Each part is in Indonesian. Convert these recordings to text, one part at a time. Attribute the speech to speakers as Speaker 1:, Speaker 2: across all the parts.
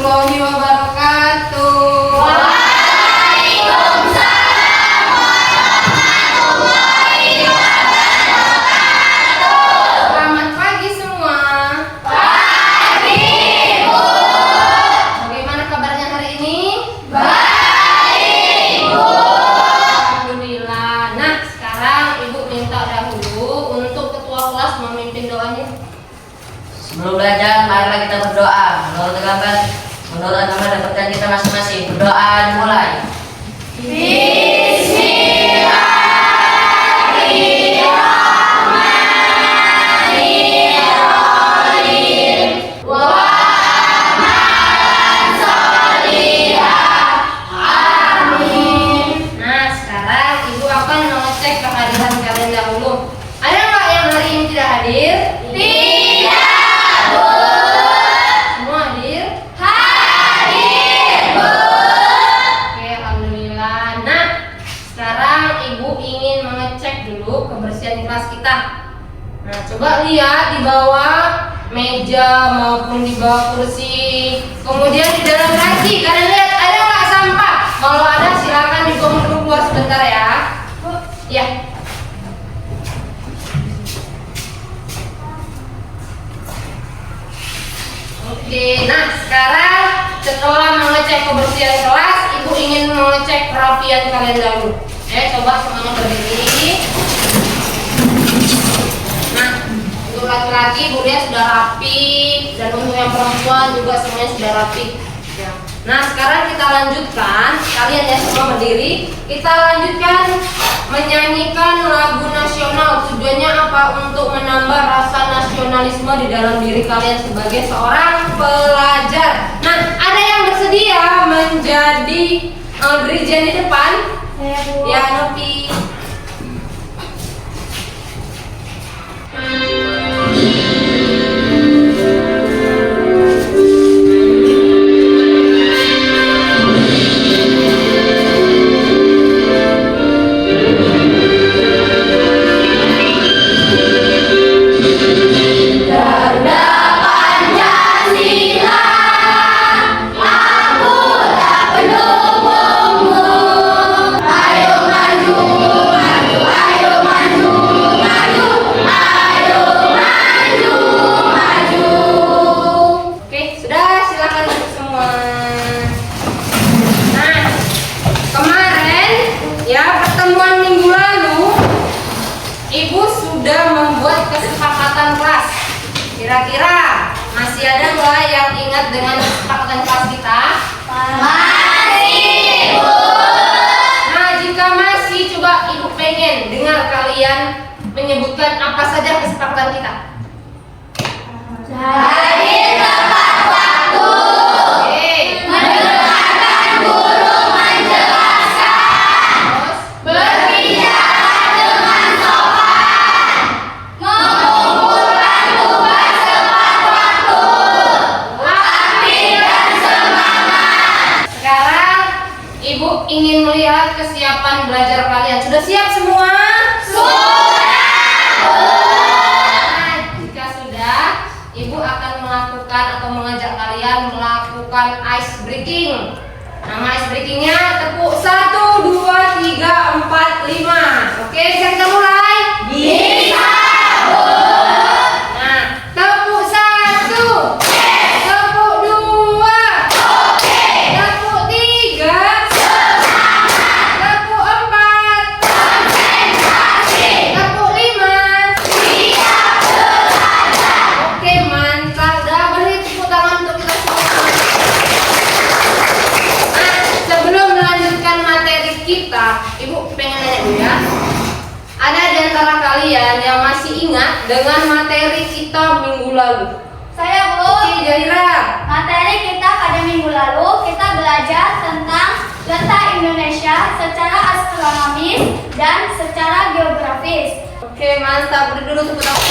Speaker 1: warahmatullahi wabarakatuh.
Speaker 2: Waalaikumsalam warahmatullahi wabarakatuh.
Speaker 1: Selamat pagi semua.
Speaker 2: Pagi, Bu.
Speaker 1: Bagaimana kabarnya hari ini?
Speaker 2: Baik, Bu.
Speaker 1: Alhamdulillah. Nah, sekarang Ibu minta dahulu untuk ketua kelas memimpin doanya.
Speaker 3: Sebelum belajar, marilah kita berdoa. Menurut agama dan percayaan kita masing-masing. Berdoa dimulai.
Speaker 2: Bismillahirrahmanirrahim. Wa amalan sholihah. Amin.
Speaker 1: Nah, sekarang Ibu akan mengecek kehadiran kalian dahulu. Ada nggak yang hari ini tidak hadir?
Speaker 2: Tidak, Bu.
Speaker 1: Semua hadir?
Speaker 2: Hadir, Bu.
Speaker 1: Oke, alhamdulillah. Nah, sekarang Ibu ingin mengecek dulu kebersihan kelas kita. Nah, coba lihat di bawah meja maupun di bawah kursi. Kemudian di dalam laci, kalian lihat ada nggak sampah? Kalau ada silakan dibuang dulu keluar sebentar ya. Ya. Oke, nah sekarang setelah mengecek kebersihan kelas, Ibu ingin mengecek kerapian kalian dahulu. Coba semuanya berdiri. Nah, untuk laki-laki Ibu lihat sudah rapi, dan untuk yang perempuan juga semuanya sudah rapi. Ya. Nah, sekarang kita lanjutkan. Kalian ya semua berdiri. Kita lanjutkan menyanyikan lagu nasional. Tujuannya apa? Untuk menambah rasa nasionalisme di dalam diri kalian sebagai seorang pelajar. Nah, ada yang bersedia menjadi dirijen di depan?
Speaker 2: Saya, Bu.
Speaker 1: Ya, Nopi.
Speaker 2: Garda Pancasila, akulah pendukungmu. Ayo maju, maju, ayo maju, maju, ayo maju, maju.
Speaker 1: Oke, sudah silakan duduk semua. Nah, kemarin ya pertemuan minggu lalu Ibu sudah membuat kesepakatan kelas. Kira-kira masih ada nggak yang ingat dengan kesepakatan kelas kita?
Speaker 2: Masih, Bu.
Speaker 1: Nah, jika masih, coba Ibu pengen dengar kalian menyebutkan apa saja kesepakatan kita.
Speaker 2: Hadir tepat waktu.
Speaker 1: Oke.
Speaker 2: Mendengarkan guru menjelaskan.
Speaker 1: Terus,
Speaker 2: Berbicara dengan sopan. Mengumpulkan tugas tepat waktu. Aktif dan semangat.
Speaker 1: sekarang Ibu ingin melihat kesiapan belajar kalian. Sudah siap semua?
Speaker 2: Sudah, Bu.
Speaker 1: Nah, jika sudah, Ibu akan melakukan atau mengajak kalian melakukan ice breaking. Nama ice breakingnya tepuk 1, 2, 3, 4, 5. Oke, bisa kita mulai?
Speaker 2: Bisa, Bu.
Speaker 1: Nah, tepuk 1, tepuk 2,
Speaker 2: Oke.
Speaker 1: tepuk 3,
Speaker 2: Semangat.
Speaker 1: tepuk 4,
Speaker 2: Konsentrasi.
Speaker 1: tepuk 5.
Speaker 2: Siap belajar.
Speaker 1: Oke, mantap. Udah beri tepuk tangan untuk kita semua. Nah, sebelum melanjutkan materi kita, Ibu pengen nanya dulu ya. Ada di antara kalian yang masih ingat dengan materi kita minggu lalu?
Speaker 2: Saya, Bu.
Speaker 1: Oke, Jaira.
Speaker 2: Materi kita pada minggu lalu kita belajar tentang letak Indonesia secara astronomis dan secara geografis.
Speaker 1: Oke, mantap. Beri dulu tepuk tangan.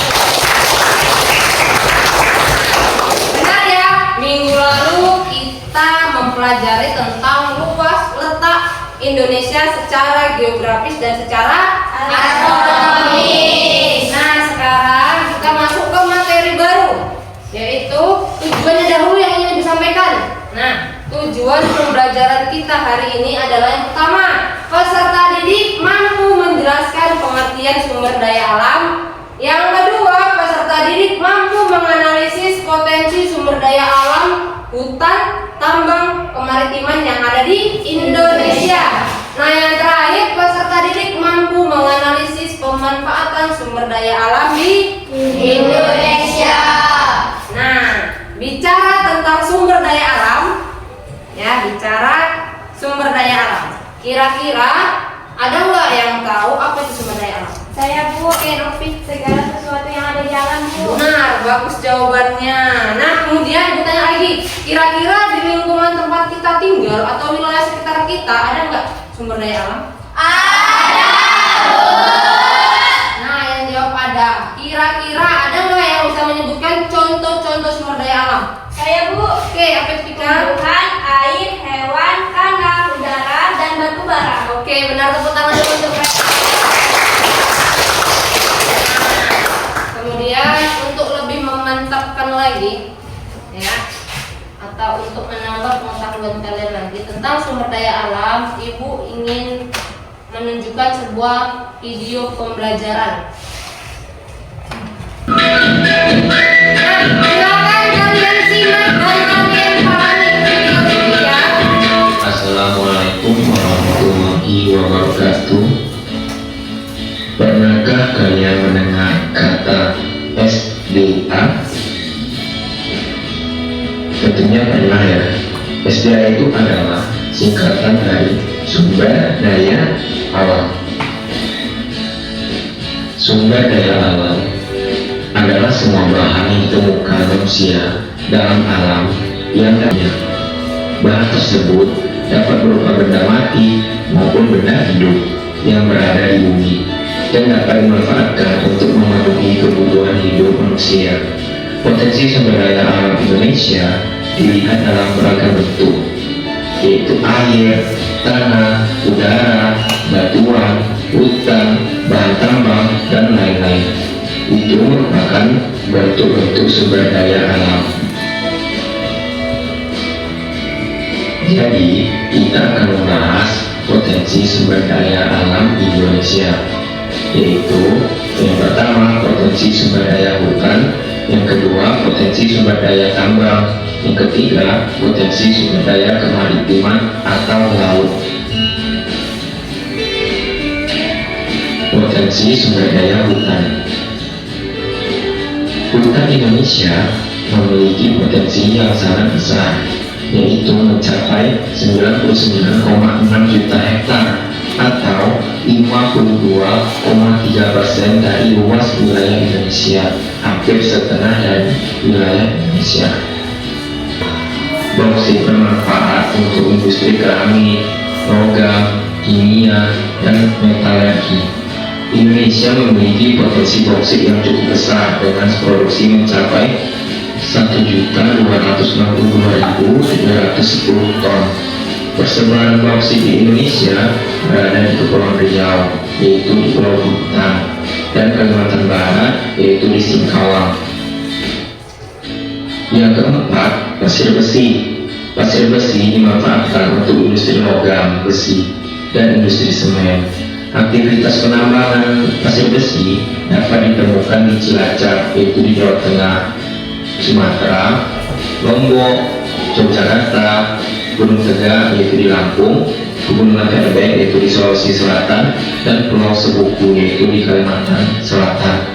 Speaker 1: Benar ya, minggu lalu kita mempelajari tentang luas letak Indonesia secara geografis dan secara astronomis. Nah, sekarang kita masuk ke materi baru, yaitu tujuannya dahulu yang ingin disampaikan. Nah, kita hari ini adalah yang pertama, peserta didik mampu menjelaskan pengertian sumber daya alam. Yang kedua, peserta didik mampu menganalisis potensi sumber daya alam, hutan, tambang, kemaritiman yang ada di Indonesia. Nah, yang terakhir, peserta didik mampu menganalisis pemanfaatan sumber daya alam di Indonesia. Nah, bicara tentang sumber daya alam, ya, bicara sumber daya alam. Kira-kira ada nggak yang tahu apa itu sumber daya alam?
Speaker 2: Saya Bu, Eropik segala sesuatu yang ada di alam Bu.
Speaker 1: Benar, bagus jawabannya. Nah, kemudian ditanya lagi, kira-kira di lingkungan tempat kita tinggal atau wilayah sekitar kita ada nggak sumber daya alam?
Speaker 2: Ada Bu.
Speaker 1: Nah, yang jawab ada. Kira-kira ada nggak yang bisa menyebutkan contoh-contoh sumber daya alam?
Speaker 2: Saya Bu.
Speaker 1: Oke, apa itu Tika?
Speaker 2: Tumbuhan, air, hewan, tanah, udara, dan batu bara.
Speaker 1: Oke, benar, tepuk tangan dulu untuk mereka. Kemudian untuk lebih memantapkan lagi, ya, atau untuk menambah pengetahuan kalian lagi tentang sumber daya alam, Ibu ingin menunjukkan sebuah video pembelajaran. Nah, silakan kalian simak dan kalian pahami video ini ya.
Speaker 4: Assalamualaikum warahmatullahi wabarakatuh. Pernahkah kalian mendengar kata SDA? Tentunya pernah ya. SDA itu adalah singkatan dari sumber daya alam. Sumber daya alam adalah semua bahan yang ditemukan manusia dalam alam yang banyak. Bahan tersebut dapat berupa benda mati maupun benda hidup yang berada di bumi dan dapat dimanfaatkan untuk memenuhi kebutuhan hidup manusia. Potensi sumber daya alam Indonesia dilihat dalam beragam bentuk, yaitu air, tanah, udara, batuan, hutan, bahan tambang, dan lain-lain. Itu merupakan bentuk-bentuk sumber daya alam. Jadi, kita akan membahas potensi sumber daya alam Indonesia, yaitu yang pertama potensi sumber daya hutan, yang kedua potensi sumber daya tambang, yang ketiga potensi sumber daya kemaritiman atau laut. Potensi sumber daya hutan. Hutan Indonesia memiliki potensi yang sangat besar, yaitu mencapai 99,6 juta hektar atau 52,3% dari luas wilayah Indonesia, hampir setengah dari wilayah Indonesia. Bauksit bermanfaat untuk industri keramik, logam, kimia, dan metalurgi. Indonesia memiliki potensi bauksit yang cukup besar dengan produksi mencapai 1.262.310 ton. Persebaran bauksit di Indonesia berada di Kepulauan Riau, yaitu di Pulau Bintan, dan Kalimantan Barat, yaitu di Singkawang. Yang keempat, pasir besi. Pasir besi dimanfaatkan untuk industri logam, besi, dan industri semen. Aktivitas penambangan pasir besi dapat ditemukan di Cilacap, yaitu di Jawa Tengah, Sumatera, Lombok, Yogyakarta, Gunung Tegak, yaitu di Lampung, Pegunungan Tebet, yaitu di Sulawesi Selatan, dan Pulau Sebuku, yaitu di Kalimantan Selatan.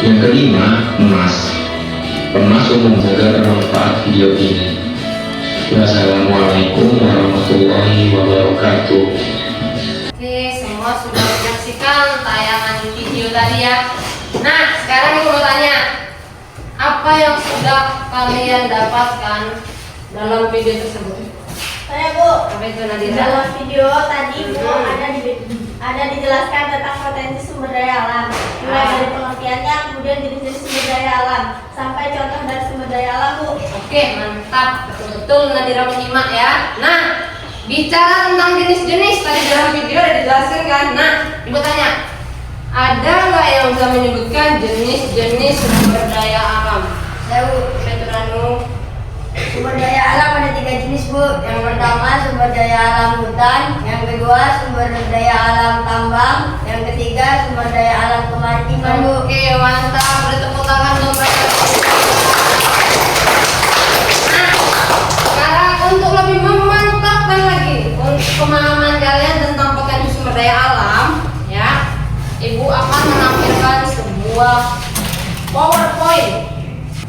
Speaker 4: Yang kelima, emas. Emas umum juga bermanfaat video ini. Wassalamualaikum warahmatullahi wabarakatuh.
Speaker 1: Oke, semua sudah menyaksikan tayangan video tadi ya. Nah, sekarang aku mau tanya, apa yang sudah kalian dapatkan dalam video tersebut?
Speaker 2: Saya Bu.
Speaker 1: Apa itu Nadira?
Speaker 2: Dalam video tadi Bu ada dijelaskan tentang potensi sumber daya alam, mulai dari pengertiannya, kemudian jenis-jenis sumber daya alam, sampai contoh dari sumber daya alam Bu.
Speaker 1: Oke, mantap, betul-betul Nadira menyimak ya. Nah, bicara tentang jenis-jenis tadi dalam video udah dijelaskan kan. Nah, Ibu tanya, ada nggak yang bisa menyebutkan jenis-jenis sumber daya alam?
Speaker 2: Saya Bu.
Speaker 1: Petranu.
Speaker 2: Sumber daya alam ada 3 jenis Bu. Bu. Yang pertama sumber daya alam hutan, yang kedua sumber daya alam tambang, yang ketiga sumber daya alam kemaritiman, Bu.
Speaker 1: Oke, mantap. Beri tepuk tangan dong mereka. Nah, sekarang untuk lebih memantapkan lagi untuk pemahaman kalian tentang potensi sumber daya alam, ya, Ibu akan menampilkan sebuah PowerPoint.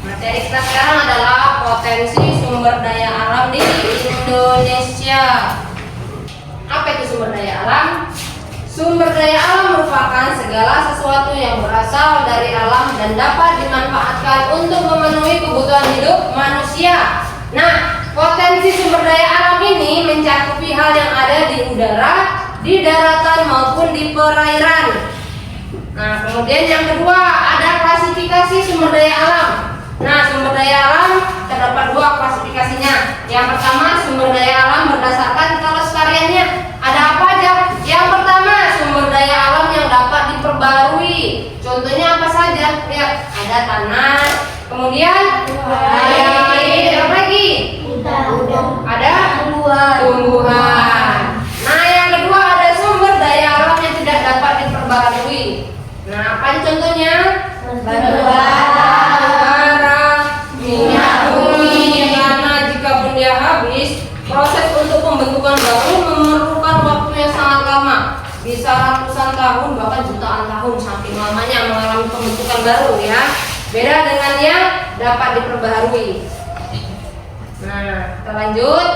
Speaker 1: Materi kita sekarang adalah potensi sumber daya alam di Indonesia. Apa itu sumber daya alam? Sumber daya alam merupakan segala sesuatu yang berasal dari alam dan dapat dimanfaatkan untuk memenuhi kebutuhan hidup manusia. Nah, potensi sumber daya alam ini mencakupi hal yang ada di udara, di daratan maupun di perairan. Nah, kemudian yang kedua ada klasifikasi sumber daya alam. Nah, sumber daya alam terdapat dua klasifikasinya. Yang pertama, sumber daya alam berdasarkan kelestariannya. Ada apa aja? Yang pertama, sumber daya alam yang dapat diperbarui. Contohnya apa saja? Ya, ada tanah, kemudian air, apa lagi? Ada tumbuhan. Nah, yang kedua ada sumber daya alam yang tidak dapat diperbarui. Nah, apa contohnya? Batu bara, minyak bumi. Karena jika pun dia habis, proses untuk pembentukan baru memerlukan waktu yang sangat lama, bisa ratusan tahun bahkan jutaan tahun saking lamanya mengalami pembentukan baru, ya. Beda dengan yang dapat diperbaharui. Nah, kita lanjut.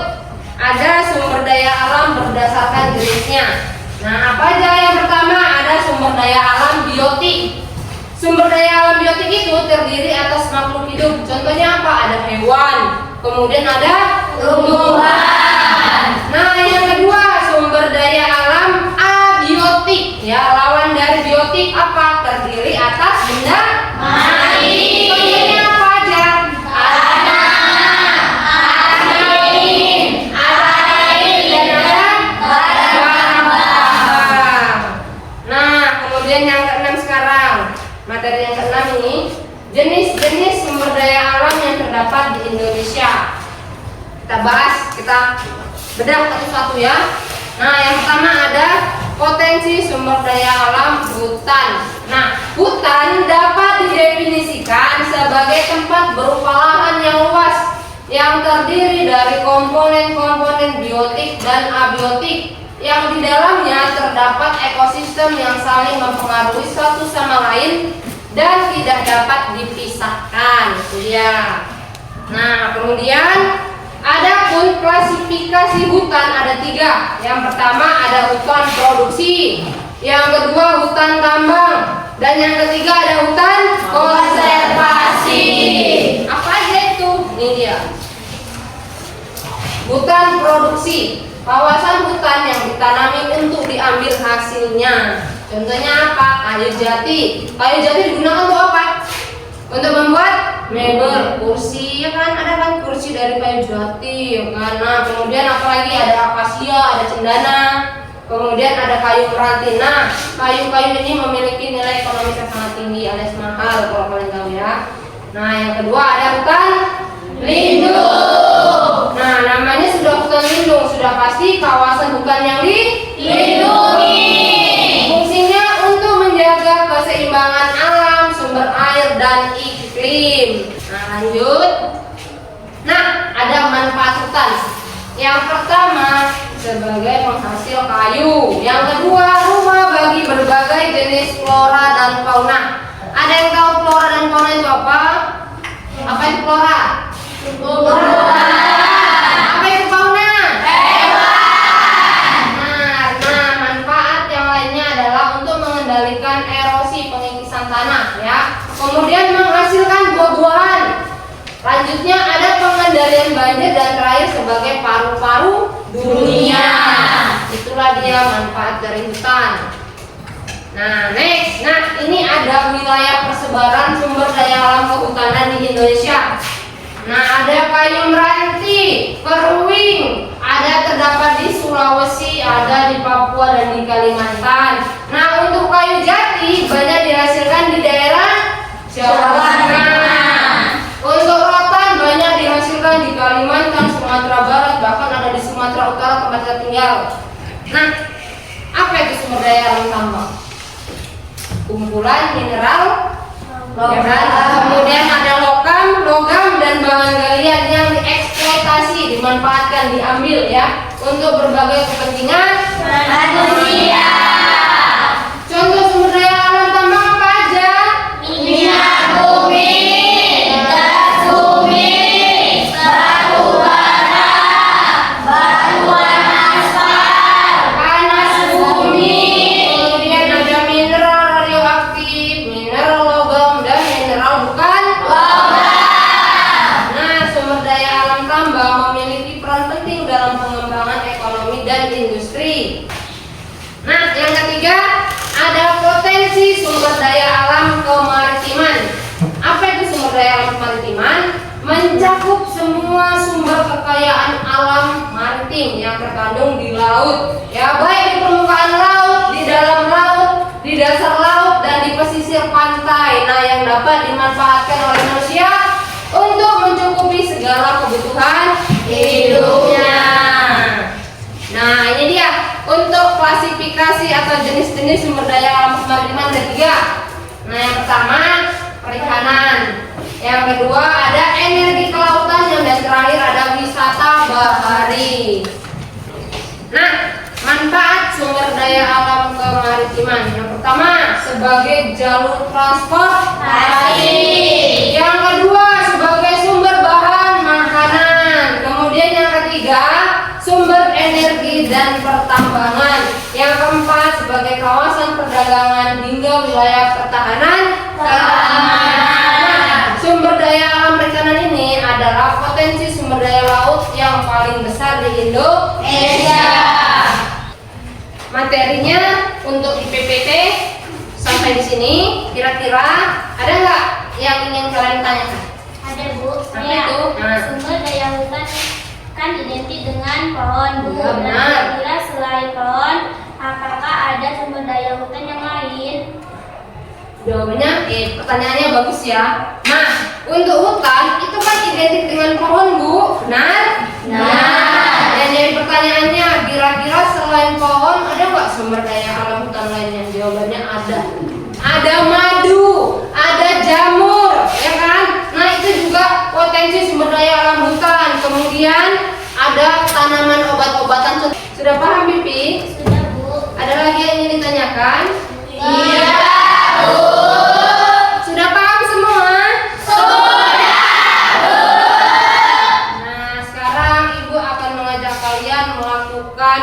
Speaker 1: Ada sumber daya alam berdasarkan jenisnya. Nah, apa aja? Yang pertama ada sumber daya alam biotik. Sumber daya alam biotik itu terdiri atas makhluk hidup. Contohnya apa? Ada hewan, kemudian ada tumbuhan. Nah, yang kedua sumber daya alam abiotik. Ya, lawan dari biotik apa? Terdiri atas benda mati. Contohnya apa aja? Materi yang keenam ini jenis-jenis sumber daya alam yang terdapat di Indonesia. Kita bahas, kita bedah satu-satu, ya. Nah, yang pertama ada potensi sumber daya alam hutan. Nah, hutan dapat didefinisikan sebagai tempat berupa lahan yang luas yang terdiri dari komponen-komponen biotik dan abiotik yang di dalamnya terdapat ekosistem yang saling mempengaruhi satu sama lain dan tidak dapat dipisahkan, itu ya. Nah, kemudian ada pun klasifikasi hutan ada 3. Yang pertama ada hutan produksi, yang kedua hutan tambang, dan yang ketiga ada hutan konservasi. Apa aja itu? Ini dia. Hutan produksi, kawasan hutan yang ditanami untuk diambil hasilnya. Contohnya apa? Kayu jati. Kayu jati digunakan untuk apa? Untuk membuat mebel, kursi, ya kan? Ada kan kursi dari kayu jati, ya kan? Nah, kemudian apalagi ada akasia, ada cendana, kemudian ada kayu meranti. Nah, kayu-kayu ini memiliki nilai ekonomis yang sangat tinggi alias mahal kalau kalian tahu, ya. Nah, yang kedua ada hutan lindung. Nah, namanya sudah hutan lindung, sudah pasti kawasan hutan yang dilindungi. Fungsinya untuk menjaga keseimbangan alam, sumber air dan iklim. Nah, lanjut. Nah, ada manfaat hutan. Yang pertama sebagai penghasil kayu. Yang kedua rumah bagi berbagai jenis flora dan fauna. Ada yang tahu flora dan fauna itu apa? Apa itu flora? Apa itu fauna? Hewan. Nah, manfaat yang lainnya adalah untuk mengendalikan erosi pengikisan tanah, ya. Kemudian menghasilkan buah-buahan. Lanjutnya ada pengendalian banjir dan terakhir sebagai paru-paru dunia. Itulah dia manfaat dari hutan. Nah, next. Nah, ini ada wilayah persebaran sumber daya alam kehutanan di Indonesia. Nah, ada kayu meranti, keruing, ada terdapat di Sulawesi, ada di Papua dan di Kalimantan. Nah, untuk kayu jati banyak dihasilkan di daerah Jawa Tengah. Untuk rotan banyak dihasilkan di Kalimantan, Sumatera Barat, bahkan tempat kita tinggal. Nah, apa itu sumber daya alam tambang? Kumpulan mineral, ya kan? Kemudian ada logam dan bahan galian yang dieksploitasi, dimanfaatkan, diambil ya untuk berbagai kepentingan
Speaker 2: Manusia.
Speaker 1: Contoh sumber daya alam tambang apa aja?
Speaker 2: Minyak bumi, gas bumi, batu bara, batuan aspal,
Speaker 1: Panas bumi, kemudian ada mineral radioaktif, mineral logam, dan mineral bukan logam. Nah, sumber daya alam tambang memiliki peran penting dalam pengembangan ekonomi dan industri. Nah, yang ketiga ada potensi sumber daya alam kemaritiman. Apa itu sumber daya alam kemaritiman? Mencakup semua sumber kekayaan alam maritim yang terkandung di laut, ya baik di permukaan laut, di dalam laut, di dasar laut, dan di pesisir pantai. Nah, yang dapat dimanfaatkan oleh manusia untuk mencukupi segala kebutuhan hidupnya. Nah, ini dia untuk klasifikasi atau jenis-jenis sumber daya alam kemaritiman ada 3. Nah, yang pertama perikanan, yang kedua ada energi kelautan, dan terakhir ada wisata bahari. Nah, manfaat sumber daya alam kemaritiman yang pertama sebagai jalur transportasi, yang kedua sebagai sumber bahan makanan, kemudian yang ketiga sumber energi dan pertambangan, yang keempat sebagai kawasan perdagangan hingga wilayah pertahanan keamanan. Sumber daya alam perikanan ini adalah potensi sumber daya laut yang paling besar di Indonesia. Materinya untuk di PPT sampai di sini, kira-kira ada nggak yang ingin kalian tanyakan?
Speaker 2: Ada Bu,
Speaker 1: Apa
Speaker 2: ya.
Speaker 1: itu? Nah.
Speaker 2: Sumber daya hutan kan identik dengan pohon Bu.
Speaker 1: Ya, benar.
Speaker 2: Nah, kira-kira selain pohon, apakah ada sumber daya hutan yang lain?
Speaker 1: Jawabannya, pertanyaannya bagus ya. Nah, untuk hutan itu kan identik dengan pohon Bu, benar? Nah, dan dari pertanyaannya, kira-kira selain pohon ada nggak sumber daya alam hutan lainnya? Jawabannya ada. Ada madu, ada jamur, ya kan? Nah, itu juga potensi sumber daya alam hutan. Kemudian ada tanaman obat-obatan. Sudah paham, Pipi?
Speaker 2: Sudah Bu.
Speaker 1: Ada lagi yang ingin ditanyakan?
Speaker 2: Iya.
Speaker 1: Sudah paham semua? Nah, sekarang Ibu akan mengajak kalian melakukan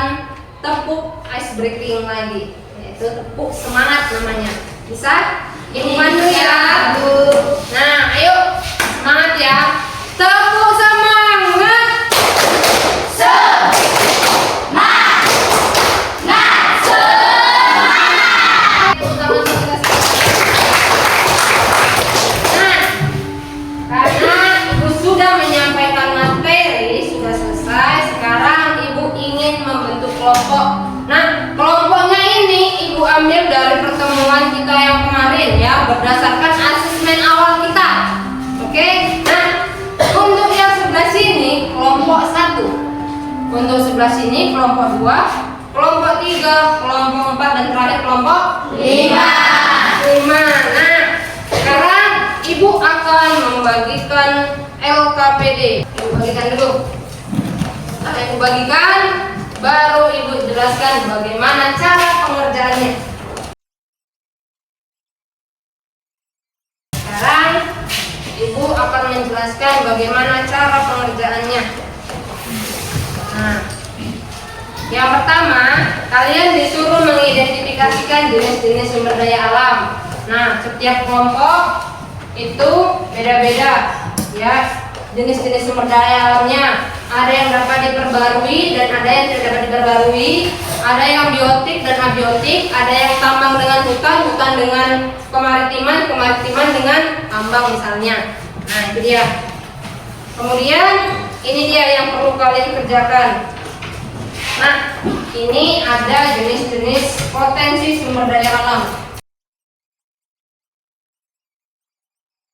Speaker 1: tepuk ice breaking lagi, yaitu tepuk semangat namanya. Bisa? Ibu pandu ya, Bu. Nah, ayo semangat ya. Tepuk semangat. Nah, karena Ibu sudah menyampaikan materi, sudah selesai. Sekarang Ibu ingin membentuk kelompok. Nah, kelompoknya ini Ibu ambil dari pertemuan kita yang kemarin ya, berdasarkan asesmen awal kita. Oke? Nah, untuk yang sebelah sini kelompok 1. Untuk sebelah sini kelompok 2, kelompok 3, kelompok 4, dan terakhir kelompok 5. Nah, sekarang Ibu akan membagikan LKPD. Ibu bagikan dulu. Nah, Ibu bagikan, baru Ibu jelaskan bagaimana cara pengerjaannya. Sekarang Ibu akan menjelaskan bagaimana cara pengerjaannya. Nah, yang pertama, kalian disuruh mengidentifikasikan jenis-jenis sumber daya alam. Nah, setiap kelompok itu beda-beda ya, jenis-jenis sumber daya alamnya. Ada yang dapat diperbarui dan ada yang tidak dapat diperbarui. Ada yang biotik dan abiotik. Ada yang tambang dengan hutan, hutan dengan kemaritiman, kemaritiman dengan tambang misalnya. Nah, itu dia. Kemudian ini dia yang perlu kalian kerjakan. Nah, ini ada jenis-jenis potensi sumber daya alam.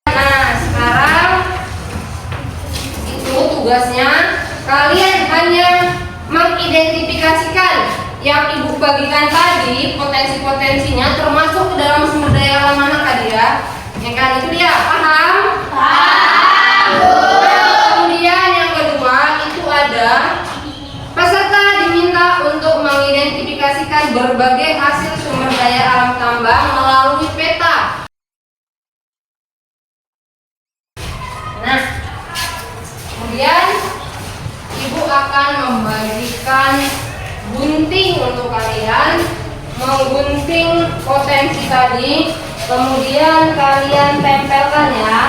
Speaker 1: Nah, sekarang itu tugasnya kalian hanya mengidentifikasikan yang Ibu bagikan tadi potensi-potensinya termasuk ke dalam sumber daya alam mana tadi ya? Yang kan itu dia, paham? Paham. Kemudian yang kedua itu ada peserta diminta untuk mengidentifikasikan berbagai hasil sumber daya alam tambang melalui peta. Nah, kemudian Ibu akan membagikan gunting untuk kalian, menggunting potensi tadi, kemudian kalian tempelkan ya.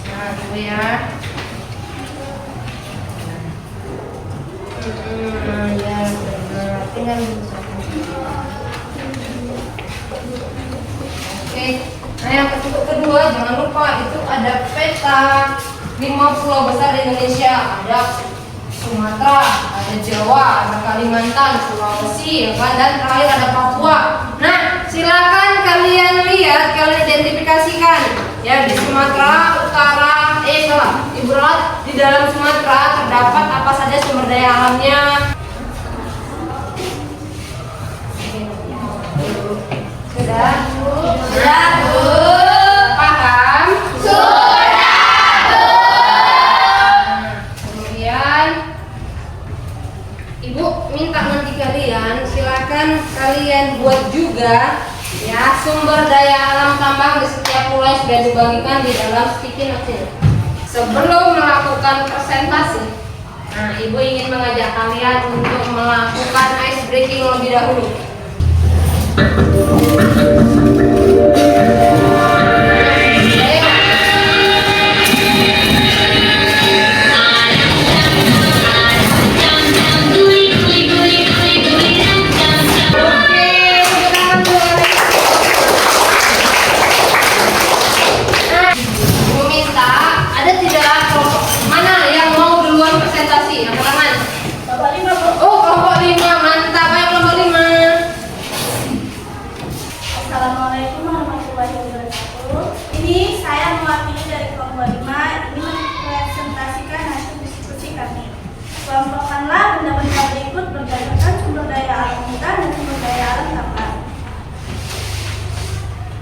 Speaker 1: Nah, itu ya. Ya benar. Tinggal oke. Nah, yang kedua jangan lupa itu ada peta 5 pulau besar di Indonesia. Ada Sumatera, ada Jawa, ada Kalimantan, Sulawesi, ya kan? Dan terakhir ada Papua. Nah, silakan kalian lihat, kalian identifikasikan. Ya, di Sumatera Utara, Ibu lihat di dalam Sumatera terdapat apa saja sumber daya alamnya. Sudah? Sudah, Bu. Paham? Sudah, Bu. Kemudian Ibu minta nanti kalian silakan kalian buat juga ya sumber daya alam tambang di setiap pulau yang sudah dibagikan di dalam sticky note-nya. Sebelum melakukan presentasi, nah Ibu ingin mengajak kalian untuk melakukan ice breaking lebih dahulu.
Speaker 2: Kelompokkanlah benda-benda berikut berdasarkan sumber daya alam hutan dan sumber daya alam tambang.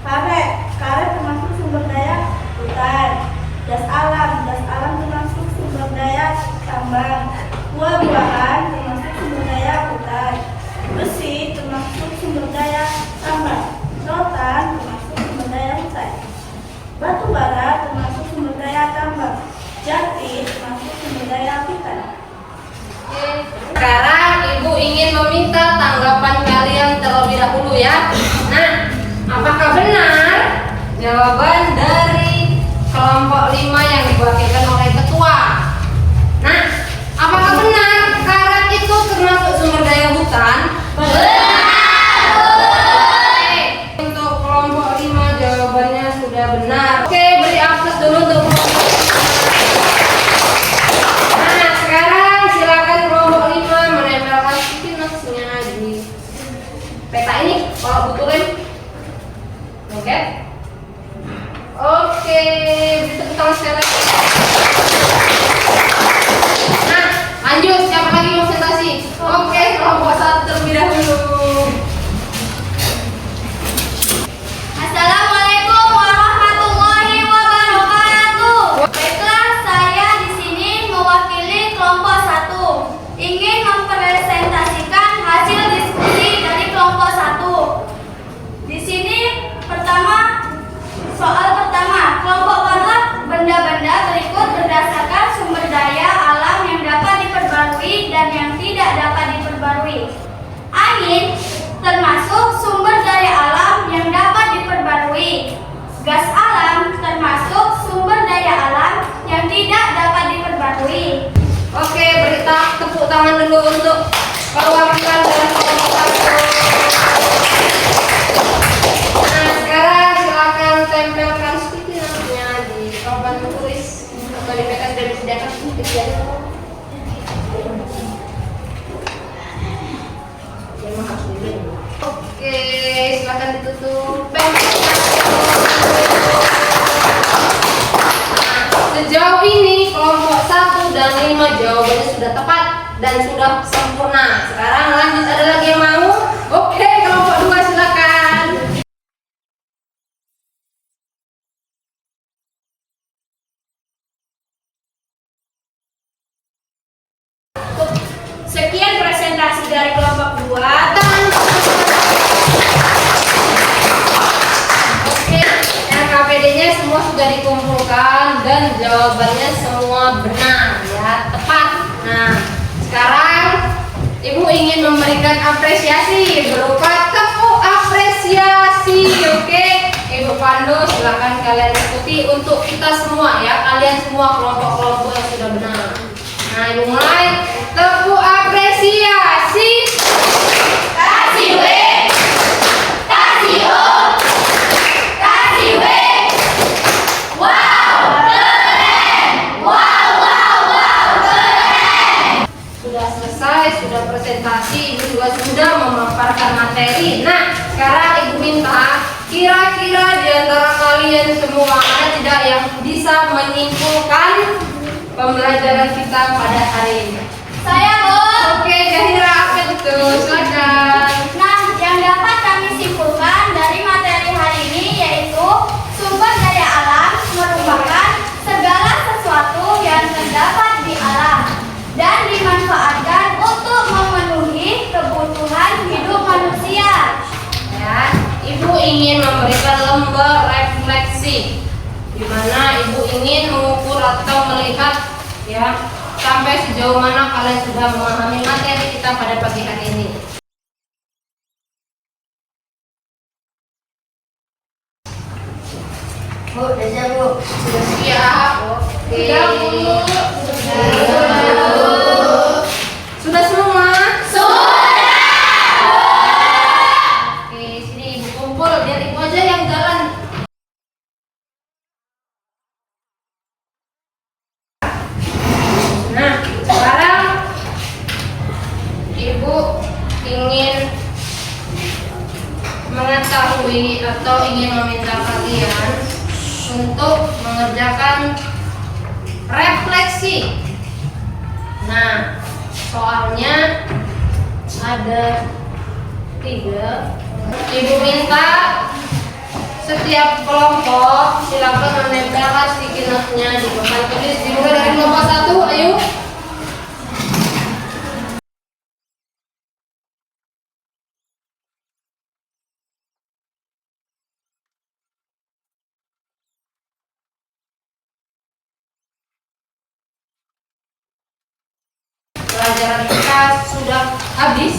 Speaker 2: Karet termasuk sumber daya hutan. Gas alam termasuk sumber daya tambang. Buah-buahan termasuk sumber daya hutan. Besi termasuk sumber daya tambang. Rotan termasuk sumber daya hutan. Batu bara termasuk sumber daya tambang. Jati termasuk sumber daya hutan.
Speaker 1: Sekarang Ibu ingin meminta tanggapan kalian terlebih dahulu ya. Nah, apakah benar jawaban dari kelompok 5 yang diwakilkan oleh ketua? Nah, apakah benar karet itu termasuk sumber daya hutan? Benar. Untuk kelompok 5 jawabannya sudah benar. Oke, beri aplaus dulu untuk peta ini kalau betulin. Oke, tepuk tangan sekali lagi. Nah, lanjut, siapa lagi mau presentasi? Oke, kelompok 1 terlebih dahulu.
Speaker 2: Assalamualaikum warahmatullahi wabarakatuh. Baiklah, saya di sini mewakili kelompok 1 ingin mempresentasikan hasil diskusi dari kelompok 1. Di sini soal pertama, kelompok menolak benda-benda berikut berdasarkan sumber daya alam yang dapat diperbarui dan yang tidak dapat diperbarui. Angin termasuk sumber daya alam yang dapat diperbarui. Gas alam termasuk sumber daya alam yang tidak dapat diperbarui.
Speaker 1: Oke, beri tepuk tangan dulu untuk perwakilan dari kelompok 1. Nah, sekarang silakan tempelkan sticky note-nya di papan tulis atau di peta sudah disediakan kejadian. Oke, silakan ditutup. dan sudah sempurna. Sekarang lanjut, ada lagi yang mau? Oke, kelompok 2 silakan.
Speaker 2: Sekian presentasi dari kelompok 2.
Speaker 1: Oke, RKPD-nya semua sudah dikumpulkan dan jawabannya semua benar ya, tepat. Nah, sekarang Ibu ingin memberikan apresiasi berupa tepuk apresiasi. Oke, Ibu Pandu silakan kalian ikuti untuk kita semua ya, kalian semua kelompok-kelompok yang sudah benar. Nah, Ibu mulai, tepuk apresiasi.
Speaker 2: Kasih W, kasih O, kasih W. Wow, keren. Wow, wow, wow, keren.
Speaker 1: Sudah selesai, sudah presentasi, Ibu juga sudah memaparkan materi. Nah, sekarang Ibu minta kira-kira di antara kalian semua ada tidak yang bisa menyimpulkan pembelajaran kita pada hari ini?
Speaker 2: Saya, Bu.
Speaker 1: Oke, Zahira, apa itu? Silakan.
Speaker 2: Nah, yang dapat kami simpulkan dari materi hari ini yaitu sumber daya alam merupakan segala sesuatu yang terdapat di alam dan dimanfaatkan untuk memenuhi kebutuhan hidup manusia.
Speaker 1: Ya, Ibu ingin memberikan lembar refleksi di mana Ibu ingin mengukur atau melihat ya sampai sejauh mana kalian sudah memahami materi kita pada pagi hari ini.
Speaker 3: Bu, udah siap, Bu.
Speaker 1: Sudah siap? Oke. Sudah semua? Oke, sini Ibu kumpul biar Ibu aja yang jalan. Nah, sekarang Ibu ingin mengetahui atau ingin meminta kalian untuk mengerjakan refleksi. Nah, soalnya ada 3. Ibu minta setiap kelompok silakan menempelkan sticky note-nya di papan tulis. Dimulai dari kelompok 1, ayo. Pelajaran kita sudah habis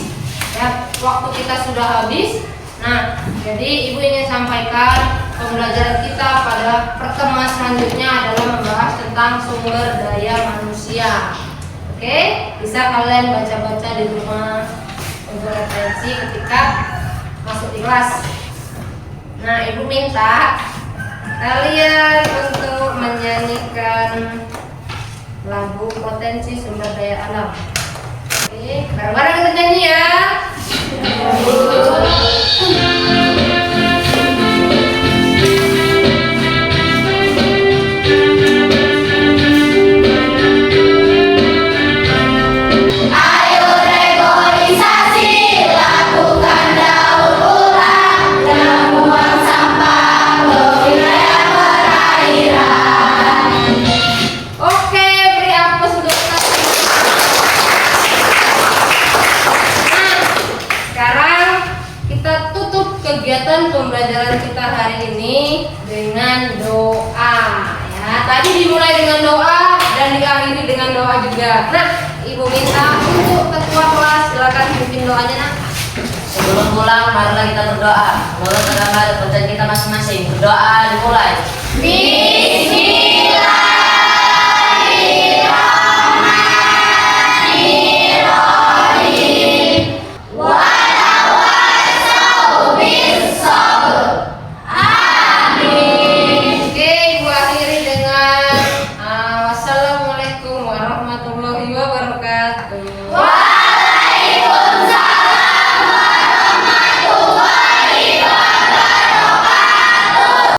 Speaker 1: ya, waktu kita sudah habis. Nah, jadi Ibu ingin sampaikan pembelajaran kita pada pertemuan selanjutnya adalah membahas tentang sumber daya manusia. Oke, bisa kalian baca-baca di rumah untuk referensi ketika masuk di kelas. Nah, Ibu minta kalian untuk menyanyikan lagu Potensi Sumber Daya Alam. Oke, bareng-bareng kita nyanyi ya.
Speaker 2: Ayo reboisasi, lakukan daur ulang dan buang sampah ke wilayah perairan.
Speaker 1: Oke, beri aplaus untuk kita. Nah, sekarang kita tutup kegiatan pembelajaran kita hari ini dengan doa. Ya, tadi dimulai dengan doa dan diakhiri dengan doa juga. Nah, Ibu minta untuk ketua kelas silakan pimpin doanya, Nak.
Speaker 3: Sebelum pulang, marilah kita berdoa. Menurut agama dan percaya kita masing-masing. Berdoa dimulai.
Speaker 2: Bismillah.